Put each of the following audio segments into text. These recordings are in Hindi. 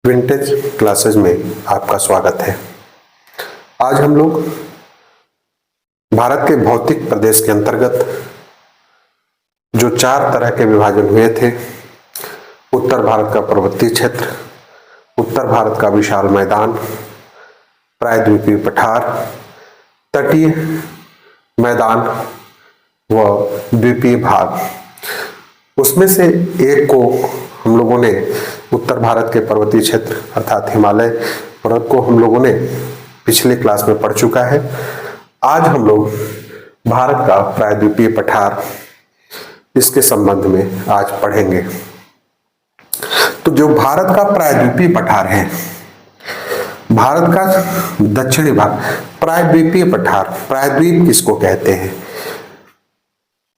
विंटेज क्लासेस में आपका स्वागत है। आज हम लोग भारत के भौतिक प्रदेश के अंतर्गत जो 4 तरह के विभाजन हुए थे, उत्तर भारत का पर्वतीय क्षेत्र, उत्तर भारत का विशाल मैदान, प्रायद्वीपीय पठार, तटीय मैदान व द्वीपीय भाग, उसमें से एक को हम लोगों ने उत्तर भारत के पर्वतीय क्षेत्र अर्थात हिमालय पर्वत को हम लोगों ने पिछले क्लास में पढ़ चुका है। आज हम लोग भारत का प्रायद्वीपीय पठार इसके संबंध में आज पढ़ेंगे। तो जो भारत का प्रायद्वीपीय पठार है, भारत का दक्षिणी भाग प्रायद्वीपीय पठार, प्रायद्वीप किसको कहते हैं?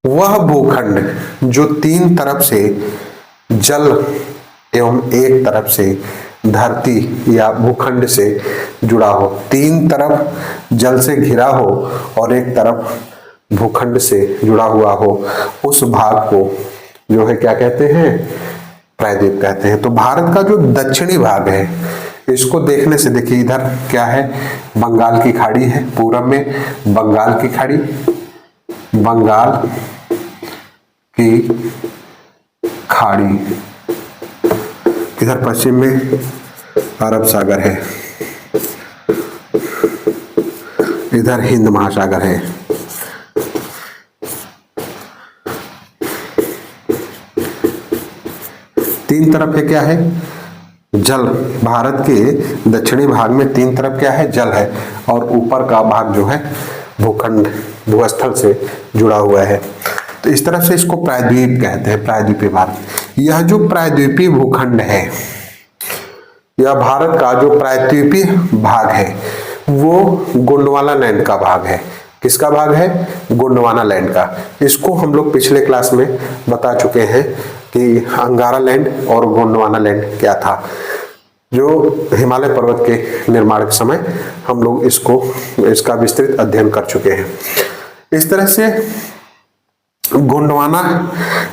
वह भूखंड जो 3 तरफ से जल एवं एक तरफ से धरती या भूखंड से जुड़ा हो, 3 तरफ जल से घिरा हो और एक तरफ भूखंड से जुड़ा हुआ हो, उस भाग को जो है क्या कहते हैं? प्रायद्वीप कहते हैं। तो भारत का जो दक्षिणी भाग है, इसको देखने से देखिए, इधर क्या है? बंगाल की खाड़ी है, पूरब में बंगाल की खाड़ी, बंगाल की खाड़ी, इधर पश्चिम में अरब सागर है, इधर हिंद महासागर है। तीन तरफ है क्या है? जल। भारत के दक्षिणी भाग में 3 तरफ क्या है? जल है और ऊपर का भाग जो है भूखंड भूस्थल से जुड़ा हुआ है। तो इस तरह से इसको प्रायद्वीप कहते हैं, प्रायद्वीपीय भारत। यह जो प्रायद्वीपीय भूखंड है, यह भारत का जो प्रायद्वीपीय भाग है, वो गोंडवाना लैंड का भाग है। किसका भाग है? गोंडवाना लैंड का। इसको हम लोग पिछले क्लास में बता चुके हैं कि अंगारा लैंड और गोंडवाना लैंड क्या था। जो हिमालय पर्वत के निर्माण के समय हम लोग इसका विस्तृत अध्ययन कर चुके हैं। इस तरह से गोंडवाना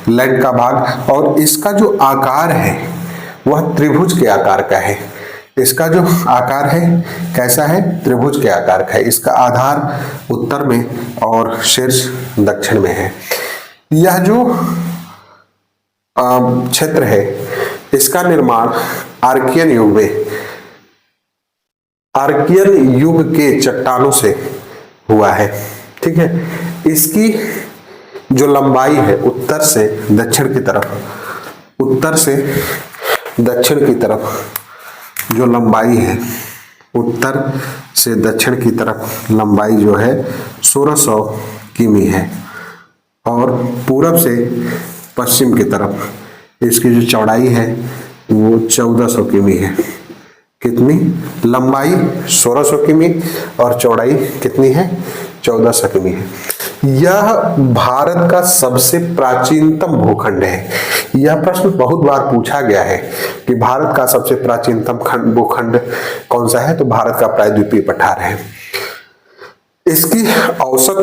लैंड का भाग, और इसका जो आकार है वह त्रिभुज के आकार का है। इसका जो आकार है कैसा है? त्रिभुज के आकार का है। इसका आधार उत्तर में और शीर्ष दक्षिण में है। यह जो क्षेत्र है, इसका निर्माण आर्कियन युग के चट्टानों से हुआ है। ठीक है। इसकी जो लंबाई है उत्तर से दक्षिण की तरफ, उत्तर से दक्षिण की तरफ जो लंबाई है, उत्तर से दक्षिण की तरफ लंबाई जो है 1600 किमी है, और पूरब से पश्चिम की तरफ इसकी जो चौड़ाई है वो 1400 किमी है। कितनी? लंबाई 1600 किमी और चौड़ाई कितनी है? 1400 किमी है। यह भारत का सबसे प्राचीनतम भूखंड है। यह प्रश्न बहुत बार पूछा गया है कि भारत का सबसे प्राचीनतम भूखंड कौन सा है? तो भारत का प्रायद्वीपीय पठार है। इसकी औसत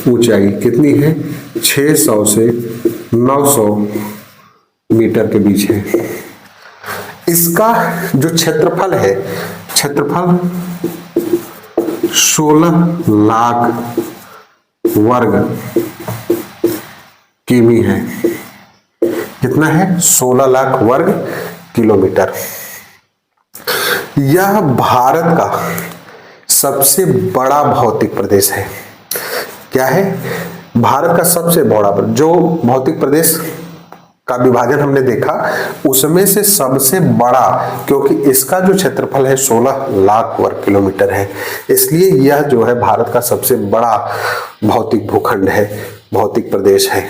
ऊंचाई कितनी है? 600 से 900 मीटर के बीच है। इसका जो क्षेत्रफल है, क्षेत्रफल 16 लाख वर्ग किमी है। कितना है? 16 लाख वर्ग किलोमीटर। यह भारत का सबसे बड़ा भौतिक प्रदेश है। क्या है? भारत का सबसे बड़ा, जो भौतिक प्रदेश का विभाजन हमने देखा उसमें से सबसे बड़ा, क्योंकि इसका जो क्षेत्रफल है 16 लाख वर्ग किलोमीटर है, इसलिए यह जो है भारत का सबसे बड़ा भौतिक भूखंड है, भौतिक प्रदेश है।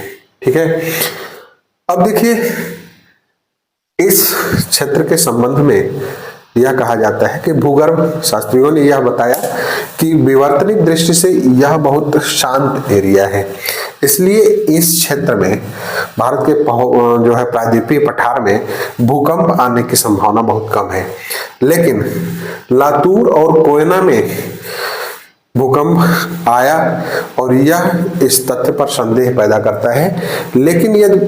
ठीक है। अब देखिए, इस क्षेत्र के संबंध में यह कहा जाता है कि भूगर्भ शास्त्रियों ने यह बताया कि विवर्तनिक दृष्टि से यह बहुत शांत एरिया है, इसलिए इस क्षेत्र में भारत के जो है प्रायद्वीपीय पठार में भूकंप आने की संभावना बहुत कम है। लेकिन लातूर और कोयना में भूकंप आया और यह इस तथ्य पर संदेह पैदा करता है, लेकिन यदि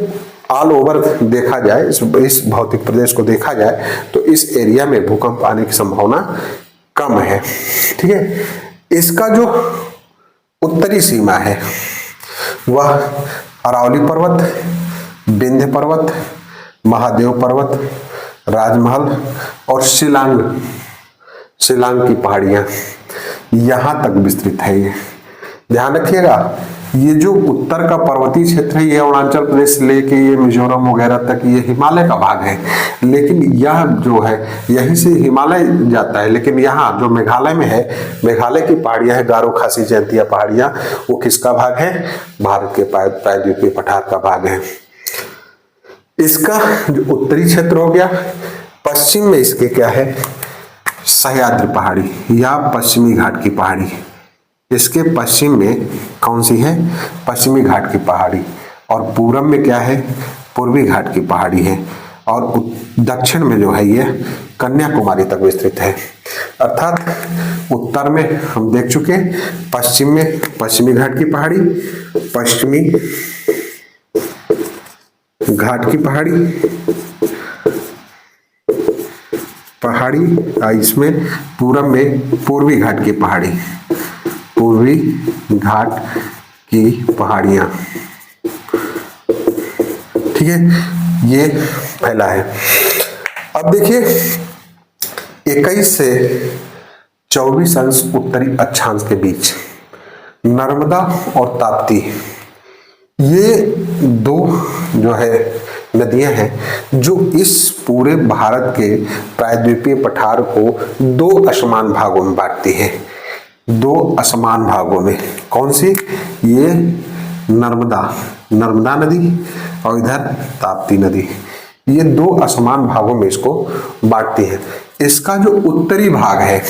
ऑल ओवर देखा जाए, इस भौतिक प्रदेश को देखा जाए तो इस एरिया में भूकंप आने की संभावना कम है। ठीक है, इसका जो उत्तरी सीमा है वह अरावली पर्वत, विंध्य पर्वत, महादेव पर्वत, राजमहल और शिलांग की पहाड़ियां यहां तक विस्तृत है। ये ध्यान रखिएगा, ये जो उत्तर का पर्वतीय क्षेत्र है ये अरुणाचल प्रदेश से लेके ये मिजोरम वगैरह तक ये हिमालय का भाग है, लेकिन यह जो है यहीं से हिमालय जाता है, लेकिन यहाँ जो मेघालय में है, मेघालय की पहाड़ियां है, गारो खासी जयंतिया पहाड़ियां, वो किसका भाग है? भारत के प्रायद्वीपीय पठार का भाग है। इसका जो उत्तरी क्षेत्र हो गया, पश्चिम में इसके क्या है? सह्याद्री पहाड़ी या पश्चिमी घाट की पहाड़ी। इसके पश्चिम में कौन सी है? पश्चिमी घाट की पहाड़ी। और पूरब में क्या है? पूर्वी घाट की पहाड़ी है। और दक्षिण में जो है ये कन्याकुमारी तक विस्तृत है। अर्थात उत्तर में हम देख चुके, पश्चिम में पश्चिमी घाट की पहाड़ी, पश्चिमी घाट की पहाड़ी, इसमें पूरब में पूर्वी घाट की पहाड़ी, पूर्वी घाट की पहाड़ियां। ठीक है, ये फैला है। अब देखिए 21 से 24 अंश उत्तरी अक्षांश के बीच नर्मदा और ताप्ती, ये दो जो है नदियां हैं जो इस पूरे भारत के प्रायद्वीपीय पठार को दो असमान भागों में बांटती हैं। दो असमान भागों में कौन सी? ये नर्मदा नदी और इधर ताप्ती नदी, ये दो असमान भागों में इसको बांटती है। इसका जो उत्तरी भाग है,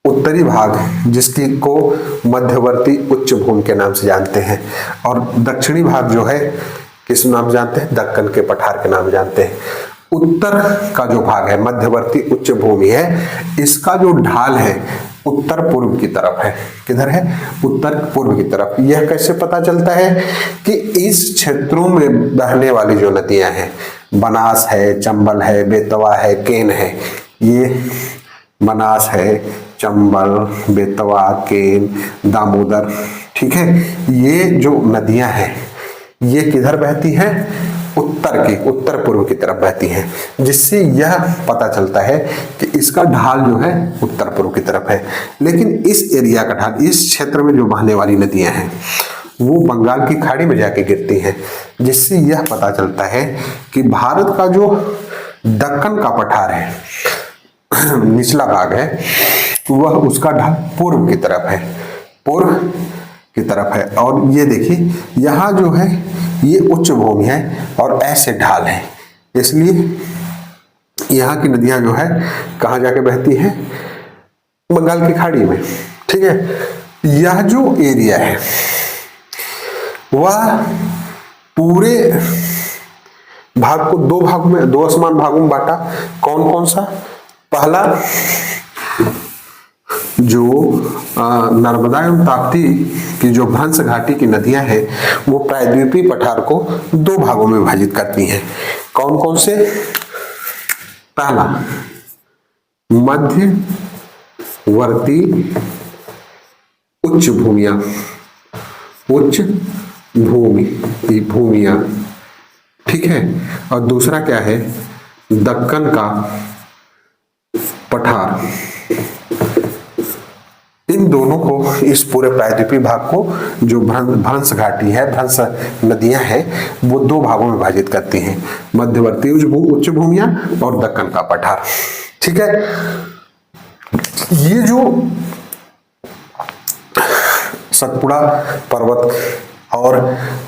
उत्तरी भाग जिसकी को मध्यवर्ती उच्च भूमि के नाम से जानते हैं, और दक्षिणी भाग जो है किस नाम जानते हैं? दक्कन के पठार के नाम जानते हैं। उत्तर का जो भाग है, मध्यवर्ती उच्च भूमि है, इसका जो ढाल है उत्तर पूर्व की तरफ है। किधर है? उत्तर पूर्व की तरफ। यह कैसे पता चलता है? कि इस क्षेत्रों में बहने वाली जो नदियां हैं, बनास है, चंबल है, बेतवा है, केन है, ये बनास है, चंबल, बेतवा, केन, दामोदर, ठीक है, ये जो नदियां हैं ये किधर बहती हैं? उत्तर पूर्व की तरफ बहती हैं, जिससे यह पता चलता है कि इसका ढाल जो है उत्तर पूर्व की तरफ है। लेकिन इस एरिया का ढाल, इस क्षेत्र में जो बहने वाली नदियां हैं वो बंगाल की खाड़ी में जाके गिरती हैं, जिससे यह पता चलता है कि भारत का जो दक्कन का पठार है, निचला भाग है, वह उसका ढाल पूर्व की तरफ है, पूर्व की तरफ है। और ये देखिए यहाँ जो है ये उच्च भूमि है और ऐसे ढाल है, इसलिए यहाँ की नदियां जो है कहाँ जाके बहती हैं? बंगाल की खाड़ी में। ठीक है, यह जो एरिया है वह पूरे भाग को दो भागों में, दो असमान भागों में बांटा। कौन कौन सा? पहला जो नर्मदा एवं ताप्ती की जो भ्रंश घाटी की नदियां हैं वो प्रायद्वीपीय पठार को दो भागों में विभाजित करती हैं। कौन कौन से? पहला मध्यवर्ती उच्च भूमियां, ठीक है, और दूसरा क्या है? दक्कन का पठार। इन दोनों को, इस पूरे प्रायद्वीपीय भाग को जो भ्रंश घाटी है, भ्रंश नदियां हैं, वो दो भागों में विभाजित करती हैं, मध्यवर्ती उच्च भूमियां और दक्कन का पठार। ठीक है, ये जो सतपुड़ा पर्वत और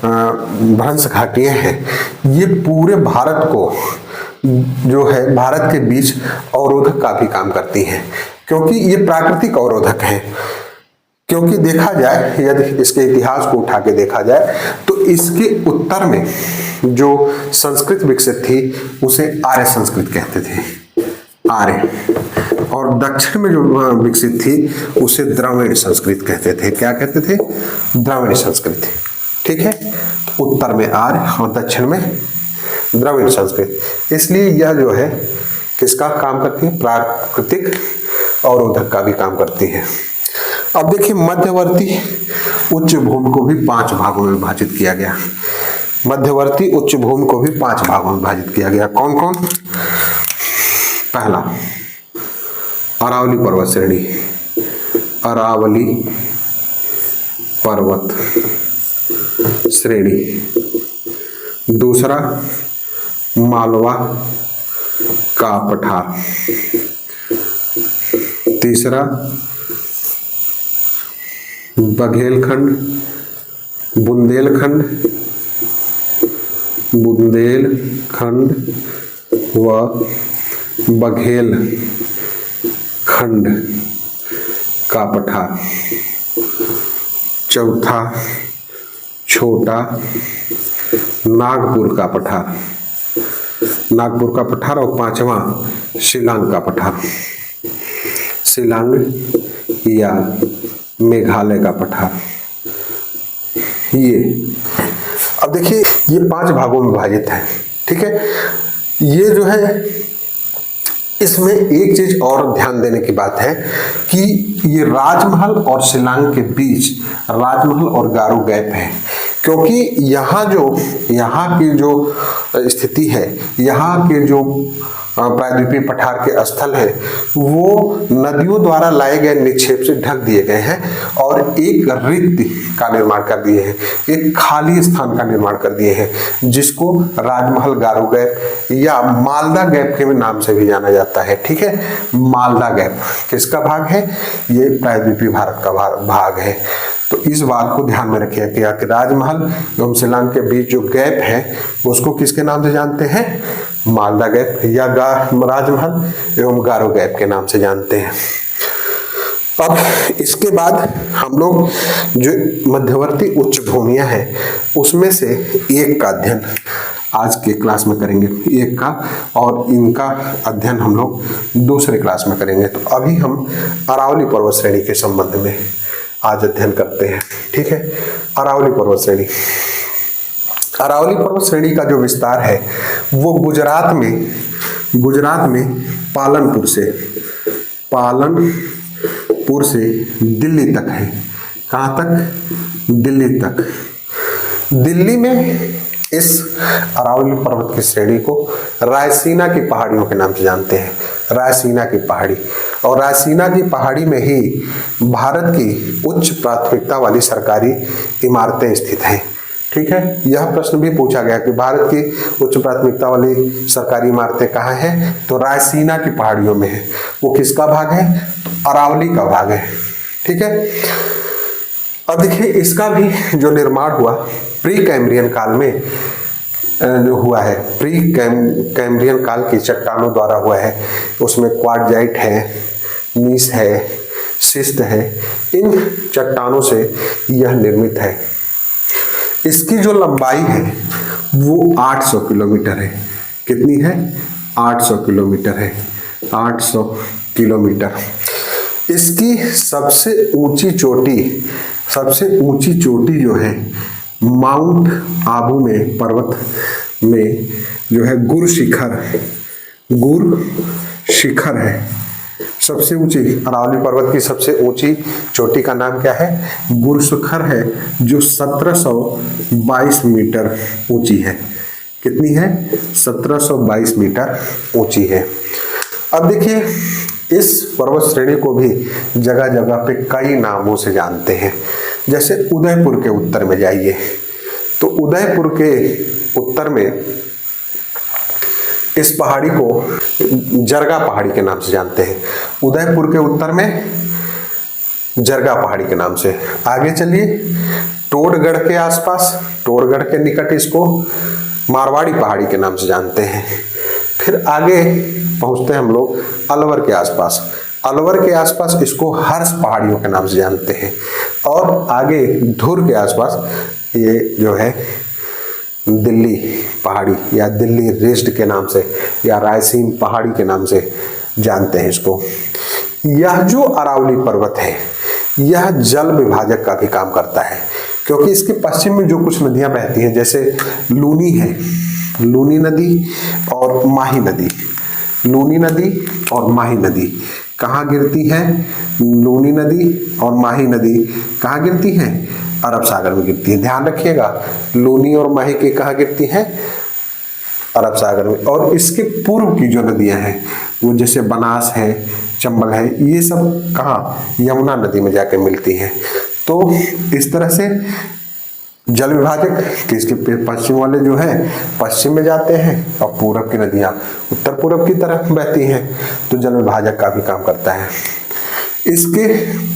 भ्रंश घाटियां हैं ये पूरे भारत को जो है भारत के बीच अवरोधक का भी काम करती हैं, क्योंकि ये प्राकृतिक अवरोधक हैं। क्योंकि देखा जाए, यदि इसके इतिहास को उठा के देखा जाए तो इसके उत्तर में जो संस्कृत विकसित थी उसे आर्य संस्कृत कहते थे। आर्य, और दक्षिण में जो विकसित थी उसे द्रविड़ संस्कृत कहते थे। क्या कहते थे? द्रविड़ संस्कृत। ठीक है, उत्तर में आर्य और दक्षिण में द्रविड़ संस्कृत। इसलिए यह जो है किसका काम करती है? प्राकृतिक अवरोधक का भी काम करती है। अब देखिए, मध्यवर्ती उच्च भूमि को भी 5 भागों में विभाजित किया गया। मध्यवर्ती उच्च भूमि को भी 5 भागों में विभाजित किया गया। कौन कौन? पहला, अरावली पर्वत श्रेणी, अरावली पर्वत श्रेणी। दूसरा, मालवा का पठार। तीसरा, बघेलखंड, बुंदेलखंड व बघेलखंड का पठार। चौथा, छोटा नागपुर का पठार, नागपुर का पठार। और पांचवा, शिलांग का पठार, शिलांग या मेघालय का पठार। ये अब देखिए, ये 5 भागों में विभाजित है। ठीक है, ये जो है, इसमें एक चीज और ध्यान देने की बात है कि ये राजमहल और शिलांग के बीच राजमहल और गारो गैप है, क्योंकि यहाँ की जो स्थिति है, यहाँ के जो प्रायद्वीपीय पठार के स्थल है, वो नदियों द्वारा लाए गए निक्षेप से ढक दिए गए हैं और एक रिक्त का निर्माण कर दिए हैं, एक खाली स्थान का निर्माण कर दिए हैं, जिसको राजमहल गारो गैप या मालदा गैप के नाम से भी जाना जाता है। ठीक है, मालदा गैप किसका भाग है? ये प्रायद्वीपीय भारत का भाग है। तो इस बात को ध्यान में रखिएगा कि राजमहल एवं शिलांग के बीच जो गैप है उसको किसके नाम से जानते हैं? मालदा गैप या राजमहल एवं गारो गैप के नाम से जानते हैं। अब इसके बाद हम लोग जो मध्यवर्ती उच्च भूमियां हैं उसमें से एक का अध्ययन आज के क्लास में करेंगे, एक का, और इनका अध्ययन हम लोग दूसरे क्लास में करेंगे। तो अभी हम अरावली पर्वत श्रेणी के संबंध में आज अध्ययन करते हैं। ठीक है, अरावली पर्वत श्रेणी। अरावली पर्वत श्रेणी का जो विस्तार है वो गुजरात में पालनपुर से दिल्ली तक है। कहाँ तक? दिल्ली तक। दिल्ली में इस अरावली पर्वत की श्रेणी को रायसीना की पहाड़ियों के नाम से जानते हैं, रायसीना की पहाड़ी। और रायसीना की पहाड़ी में ही भारत की उच्च प्राथमिकता वाली सरकारी इमारतें स्थित हैं। ठीक है, यह प्रश्न भी पूछा गया कि भारत की उच्च प्राथमिकता वाली सरकारी इमारतें कहाँ हैं? तो रायसीना की पहाड़ियों में है। वो किसका भाग है? तो अरावली का भाग है। ठीक है, अब देखिए, इसका भी जो निर्माण हुआ प्री कैम्ब्रियन काल में जो हुआ है, प्री कैम्ब्रियन काल की चट्टानों द्वारा हुआ है। उसमें क्वार्टजाइट है, नीस है, शिस्ट है। इन चट्टानों से यह निर्मित है। इसकी जो लंबाई है वो 800 किलोमीटर है। कितनी है? 800 किलोमीटर है, 800 किलोमीटर। इसकी सबसे ऊंची चोटी जो है माउंट आबू में पर्वत में जो है गुर शिखर है। सबसे ऊंची अरावली पर्वत की सबसे ऊंची चोटी का नाम क्या है? गुर शिखर है, जो 1722 मीटर ऊंची है। कितनी है? 1722 मीटर ऊंची है। अब देखिए, इस पर्वत श्रेणी को भी जगह जगह पे कई नामों से जानते हैं। जैसे उदयपुर के उत्तर में जाइए तो उदयपुर के उत्तर में इस पहाड़ी को जरगा पहाड़ी के नाम से जानते हैं। उदयपुर के उत्तर में जरगा पहाड़ी के नाम से। आगे चलिए, टोडगढ़ के आसपास, टोडगढ़ के निकट इसको मारवाड़ी पहाड़ी के नाम से जानते हैं। फिर आगे पहुंचते हैं हम लोग अलवर के आसपास। अलवर के आसपास इसको हर्ष पहाड़ियों के नाम से जानते हैं। और आगे धुर के आसपास ये जो है दिल्ली पहाड़ी या दिल्ली रिज्ड के नाम से या रायसीन पहाड़ी के नाम से जानते हैं इसको। यह जो अरावली पर्वत है यह जल विभाजक का भी काम करता है, क्योंकि इसके पश्चिम में जो कुछ नदियां बहती हैं, जैसे लूनी है, लूनी नदी और माही नदी। लूनी नदी और माही नदी कहाँ गिरती हैं? लूनी नदी और माही नदी कहाँ गिरती हैं? अरब सागर में गिरती है। ध्यान रखिएगा, लूनी और माही के कहाँ गिरती हैं? अरब सागर में। और इसके पूर्व की जो नदियां हैं वो जैसे बनास है, चंबल है, ये सब कहाँ? यमुना नदी में जाकर मिलती हैं। तो इस तरह से जल विभाजक कि इसके पश्चिम वाले जो है पश्चिम में जाते हैं और पूरब की नदियां उत्तर पूरब की तरफ बहती हैं, तो जल विभाजक का भी काम करता है। इसके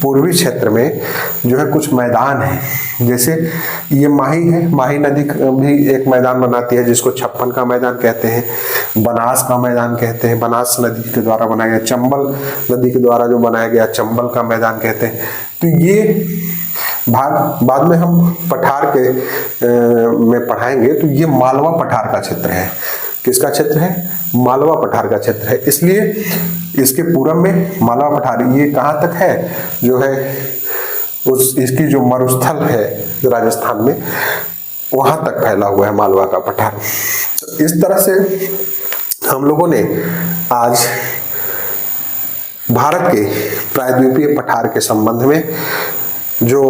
पूर्वी क्षेत्र में जो है कुछ मैदान है, जैसे ये माही है, माही नदी भी एक मैदान बनाती है जिसको छप्पन का मैदान कहते हैं, बनास का मैदान कहते हैं, बनास नदी के द्वारा बनाया गया, चंबल नदी के द्वारा जो बनाया गया चंबल का मैदान कहते हैं। तो ये भाग बाद में हम पठार के में पढ़ाएंगे। तो ये मालवा पठार का क्षेत्र है। किसका क्षेत्र है? मालवा पठार का क्षेत्र है। इसलिए इसके पूरब में मालवा पठार, ये कहाँ तक है? जो है उस इसकी जो मरुस्थल है राजस्थान में, वहां तक फैला हुआ है मालवा का पठार। इस तरह से हम लोगों ने आज भारत के प्रायद्वीपीय पठार के संबंध में, जो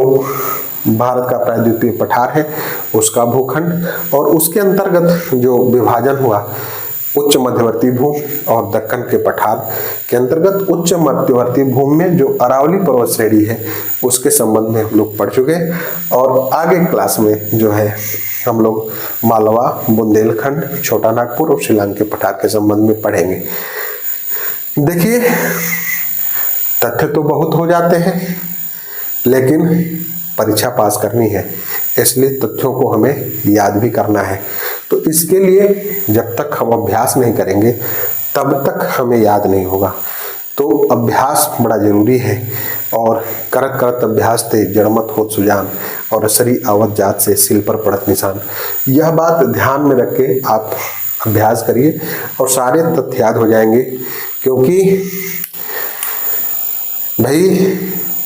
भारत का प्रायद्वीपीय पठार है उसका भूखंड और उसके अंतर्गत जो विभाजन हुआ उच्च मध्यवर्ती भूमि और दक्कन के पठार के अंतर्गत उच्च मध्यवर्ती भूमि में जो अरावली पर्वत श्रेणी है उसके संबंध में हम लोग पढ़ चुके। और आगे क्लास में जो है हम लोग मालवा, बुंदेलखंड, छोटा नागपुर और शिलांग के पठार के संबंध में पढ़ेंगे। देखिए, तथ्य तो बहुत हो जाते हैं, लेकिन परीक्षा पास करनी है, इसलिए तथ्यों को हमें याद भी करना है। तो इसके लिए जब तक हम अभ्यास नहीं करेंगे तब तक हमें याद नहीं होगा। तो अभ्यास बड़ा जरूरी है, और करत करत अभ्यास ते जड़मत होत सुजान, और असरी आवत जात से सिल पर पड़त निशान। यह बात ध्यान में रख के आप अभ्यास करिए और सारे तथ्य याद हो जाएंगे। क्योंकि भाई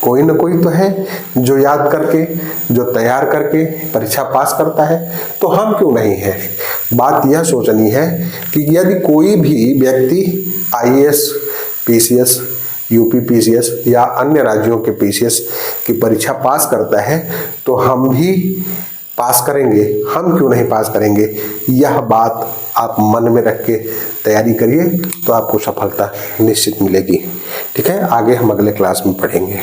कोई न कोई तो है जो याद करके, जो तैयार करके परीक्षा पास करता है, तो हम क्यों नहीं है? बात यह सोचनी है कि यदि कोई भी व्यक्ति आईएएस, पीसीएस, यूपी पीसीएस या अन्य राज्यों के पीसीएस की परीक्षा पास करता है तो हम भी पास करेंगे, हम क्यों नहीं पास करेंगे? यह बात आप मन में रख के तैयारी करिए, तो आपको सफलता निश्चित मिलेगी। ठीक है, आगे हम अगले क्लास में पढ़ेंगे।